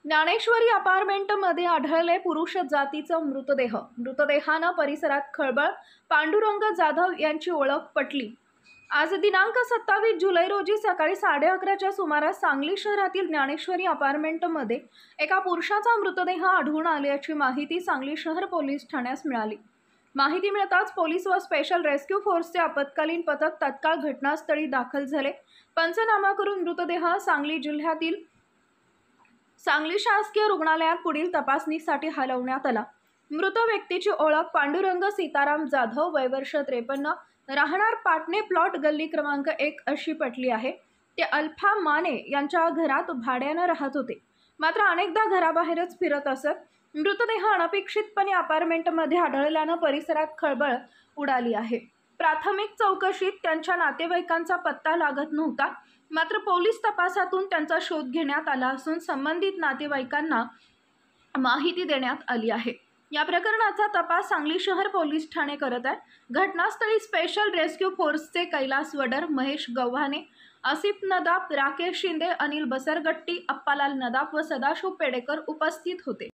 ज्ञानेश्वरी अपार्टमेंटमध्ये आढळले पुरुष जातीचा मृतदेह। मृतदेहानं परिसरात खळबळ। पांडुरंग जाधव यांची ओळख पटली। आज दिनांक 27 जुलै रोजी सकाळी 11:30च्या सुमारास सांगली शहरातील ज्ञानेश्वरी अपार्टमेंटमध्ये एका पुरुषाचा मृतदेह आढळून आल्याची माहिती सांगली शहर पोलीस ठाण्यास मिळाली। माहिती मिळताच पोलीस व स्पेशल रेस्क्यू फोर्सचे आपत्कालीन पथक तत्काळ घटनास्थळी दाखल झाले। पंचनामा करून मृतदेह सांगली जिल्ह्यातील सांगली शासकीय रुग्णालयात पुढील तपासणीसाठी हलवण्यात आला। मृत व्यक्तीची ओळख पांडुरंग सीताराम जाधव, वय वर्ष 53, राहणार पाटणे प्लॉट, गल्ली क्रमांक 1 अशी पटली आहे। ते अल्फा माने यांच्या घरात भाड्यानं राहत होते, मात्र अनेकदा घराबाहेरच फिरत असत। मृतदेह अनपेक्षितपणे अपार्टमेंटमध्ये आढळल्यानं परिसरात खळबळ उडाली आहे। प्राथमिक चौकशीत त्यांच्या नातेवाईकांचा पत्ता लागत नव्हता, मात्र पोलीस तपासातून त्यांचा शोध घेण्यात आला असून संबंधित नातेवाईकांना माहिती देण्यात आली आहे। या प्रकरणाचा तपास सांगली शहर पोलीस ठाणे करत आहे। घटनास्थळी स्पेशल रेस्क्यू फोर्सचे कैलास वडर, महेश गव्हाणे, आसिफ नदाब, राकेश शिंदे, अनिल बसरगट्टी, अप्पालाल नदाब व सदाशिव पेडेकर उपस्थित होते।